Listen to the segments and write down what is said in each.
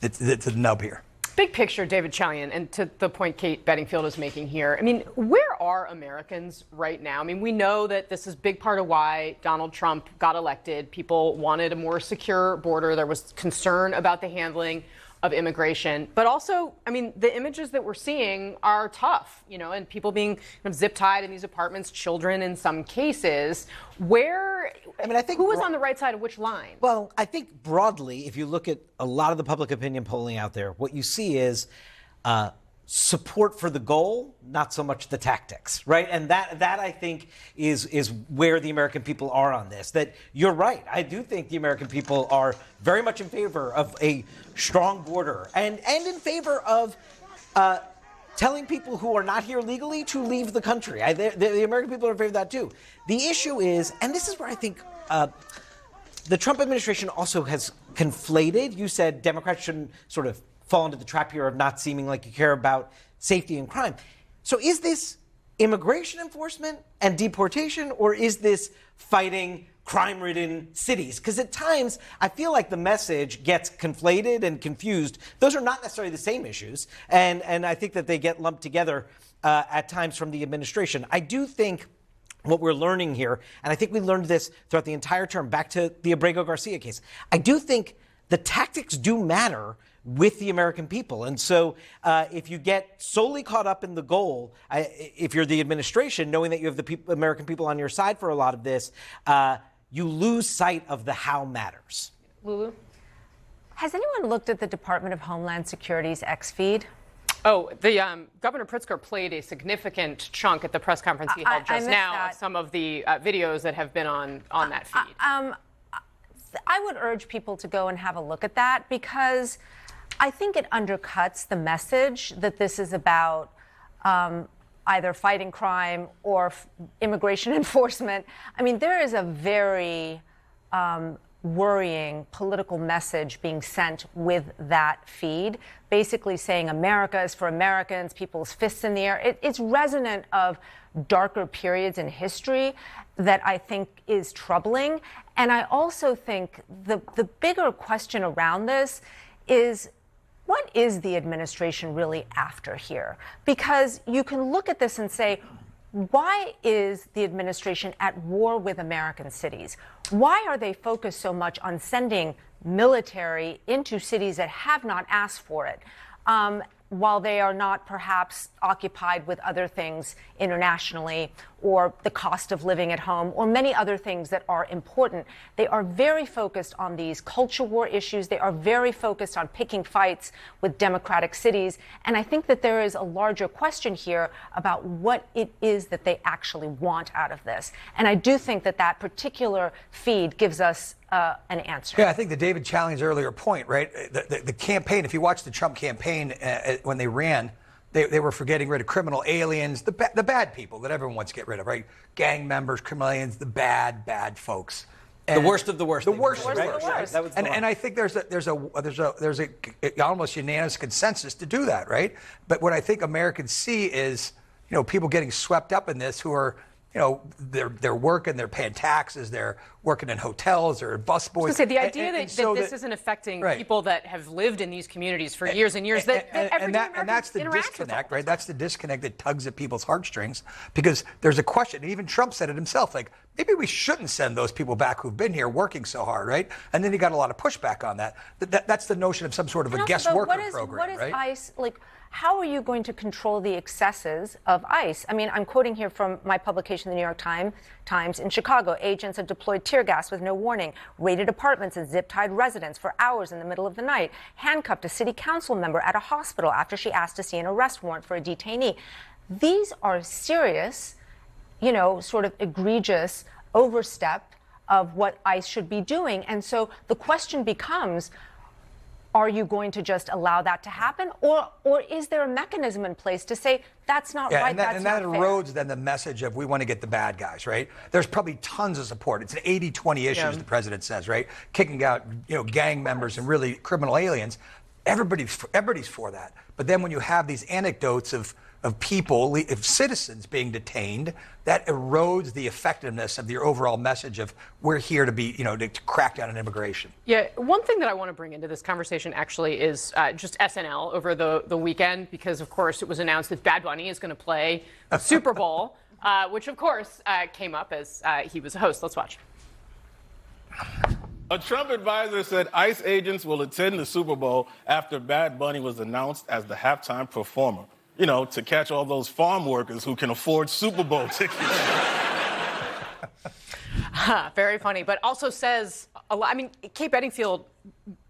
to the nub here. Big picture, David Chalian, and to the point Kate Bedingfield is making here. I mean, where are Americans right now? I mean, we know that this is a big part of why Donald Trump got elected. People wanted a more secure border. There was concern about the handling of immigration. But also, I mean, the images that we're seeing are tough, and people being zip-tied in these apartments, children in some cases. I think who was on the right side of which line? Well, I think broadly, if you look at a lot of the public opinion polling out there, what you see is support for the goal, not so much the tactics, right? And that I think is where the American people are on this. That you're right. I do think the American people are very much in favor of a strong border and in favor of telling people who are not here legally to leave the country. The American people are in favor of that too. The issue is, and this is where I think the Trump administration also has conflated. You said Democrats shouldn't sort of fall into the trap here of not seeming like you care about safety and crime. So is this immigration enforcement and deportation, or is this fighting crime-ridden cities? Because at times, I feel like the message gets conflated and confused. Those are not necessarily the same issues, and I think that they get lumped together at times from the administration. I do think what we're learning here, and I think we learned this throughout the entire term, back to the Abrego Garcia case, I do think the tactics do matter with the American people. And so if you get solely caught up in the goal, if you're the administration, knowing that you have the American people on your side for a lot of this, you lose sight of the how matters. Lulu? Has anyone looked at the Department of Homeland Security's X feed? Oh, the Governor Pritzker played a significant chunk at the press conference he held just now of some of the videos that have been on that feed. I would urge people to go and have a look at that, because I think it undercuts the message that this is about either fighting crime or immigration enforcement. I mean, there is a very worrying political message being sent with that feed, basically saying America is for Americans, people's fists in the air. It's resonant of darker periods in history that I think is troubling. And I also think the bigger question around this is, what is the administration really after here? Because you can look at this and say, why is the administration at war with American cities? Why are they focused so much on sending military into cities that have not asked for it, while they are not perhaps occupied with other things internationally, or the cost of living at home, or many other things that are important? They are very focused on these culture war issues. They are very focused on picking fights with democratic cities. And I think that there is a larger question here about what it is that they actually want out of this. And I do think that that particular feed gives us an answer. Yeah, I think the David Chalian's earlier point, right? The campaign, if you watch the Trump campaign when they ran, they were for getting rid of criminal aliens, the bad people that everyone wants to get rid of, right? Gang members, criminal aliens, the bad folks. And the worst of the worst. The worst of the worst. Right. That was and I think there's a almost unanimous consensus to do that, right? But what I think Americans see is, people getting swept up in this who are, they're working, they're paying taxes, they're working in hotels, they're busboys. I was going to say, the idea that this isn't affecting people that have lived in these communities for years and years, and that's the disconnect, right? That's the disconnect that tugs at people's heartstrings, because there's a question, and even Trump said it himself, like, maybe we shouldn't send those people back who've been here working so hard, right? And then he got a lot of pushback on that. That's the notion of some sort of a guest worker program, right? What is ICE, how are you going to control the excesses of ICE? I mean, I'm quoting here from my publication, the New York Times. In Chicago, agents have deployed tear gas with no warning, raided apartments and zip-tied residents for hours in the middle of the night, handcuffed a city council member at a hospital after she asked to see an arrest warrant for a detainee. These are serious, sort of egregious overstep of what ICE should be doing. And so the question becomes, are you going to just allow that to happen? Or is there a mechanism in place to say, that's not right, and that erodes then the message of we want to get the bad guys, right? There's probably tons of support. It's an 80-20 issue, as the president says, right? Kicking out, gang members and really criminal aliens. everybody's for that. But then when you have these anecdotes of people, of citizens being detained, that erodes the effectiveness of your overall message of we're here to be, to crack down on immigration. Yeah, one thing that I want to bring into this conversation actually is just SNL over the weekend, because of course it was announced that Bad Bunny is going to play the Super Bowl, which of course came up as he was a host. Let's watch. A Trump advisor said ICE agents will attend the Super Bowl after Bad Bunny was announced as the halftime performer. To catch all those farm workers who can afford Super Bowl tickets. Very funny, but also says a lot. I mean, Kate Bedingfield,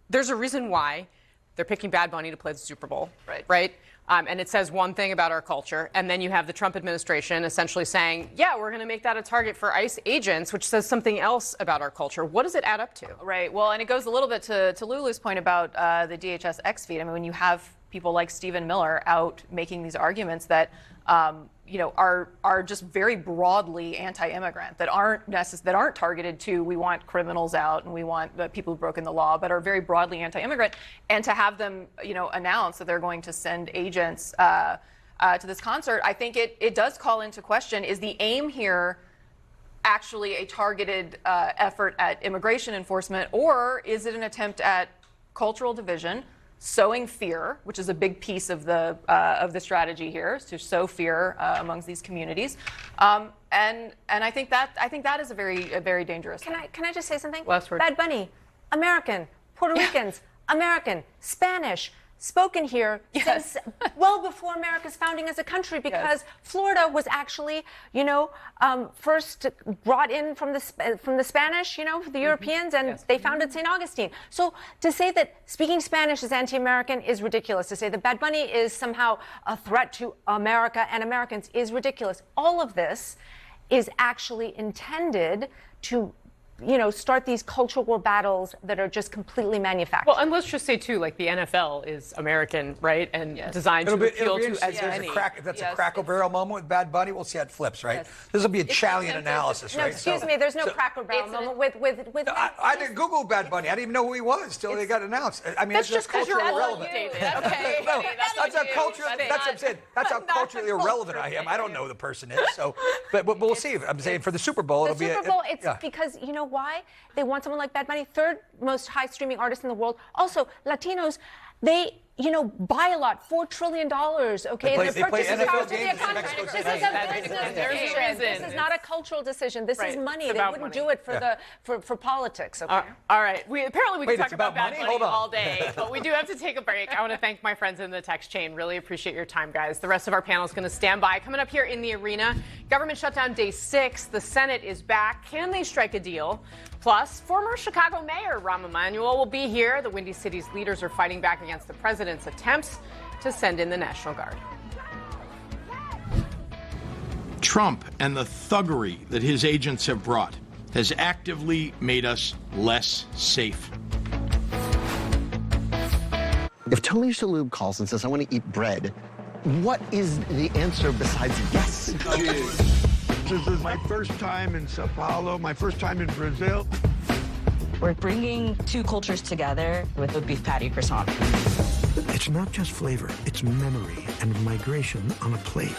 there's a reason why they're picking Bad Bunny to play the Super Bowl, right? And it says one thing about our culture, and then you have the Trump administration essentially saying, yeah, we're going to make that a target for ICE agents, which says something else about our culture. What does it add up to? Right. Well, and it goes a little bit to Lulu's point about the DHS X feed. I mean, when you have people like Stephen Miller out making these arguments that are just very broadly anti-immigrant, that aren't targeted to we want criminals out and we want the people who've broken the law, but are very broadly anti-immigrant, and to have them announce that they're going to send agents to this concert, I think it does call into question, is the aim here actually a targeted effort at immigration enforcement, or is it an attempt at cultural division, sowing fear, which is a big piece of the strategy here, is to sow fear amongst these communities, and I think that is a very dangerous. Can I just say something? Last word. Bad Bunny, American, Puerto Ricans, American, Spanish, spoken here since well before America's founding as a country, because Florida was actually, first brought in from the Spanish, the Europeans, and they founded St. Augustine. So to say that speaking Spanish is anti-American is ridiculous. To say that Bad Bunny is somehow a threat to America and Americans is ridiculous. All of this is actually intended to start these cultural war battles that are just completely manufactured. Well, and let's just say, too, like the NFL is American, right? And designed to appeal to as many. If that's a Cracker Barrel moment with Bad Bunny, we'll see how it flips, right? This will be a Challian analysis, right? No, excuse me, there's no Cracker Barrel moment with I didn't Google Bad Bunny. I didn't even know who he was till they got announced. I mean, that's just because you're irrelevant. Okay. No, that's how culturally irrelevant I am. I don't know who the person is. So, but we'll see. I'm saying for the Super Bowl, it'll be Super Bowl. It's because why? They want someone like Bad Bunny, third most high streaming artist in the world. Also, Latinos, they buy a lot, $4 trillion, okay? They play NFL games in Mexico City. This is not a cultural decision. This is money. They wouldn't do it for politics, okay? All right. Apparently we can talk about Bad Bunny Hold on. all day, but we do have to take a break. I want to thank my friends in the text chain. Really appreciate your time, guys. The rest of our panel is going to stand by. Coming up here in the arena, government shutdown day 6. The Senate is back. Can they strike a deal? Plus, former Chicago Mayor Rahm Emanuel will be here. The Windy City's leaders are fighting back against the president's attempts to send in the National Guard. Trump and the thuggery that his agents have brought has actively made us less safe. If Tony Shalhoub calls and says, I want to eat bread, what is the answer besides yes? This is my first time in Sao Paulo, my first time in Brazil. We're bringing two cultures together with a beef patty croissant. It's not just flavor, it's memory and migration on a plate.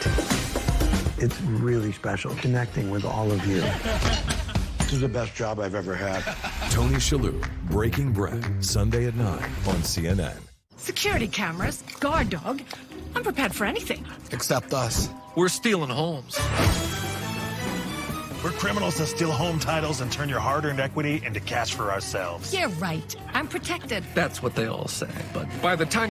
It's really special connecting with all of you. This is the best job I've ever had. Tony Shalhoub, Breaking Bread, Sunday at 9 on CNN. Security cameras, guard dog. I'm prepared for anything. Except us. We're stealing homes. We're criminals that steal home titles and turn your hard-earned equity into cash for ourselves. Yeah, right. I'm protected. That's what they all say, but by the time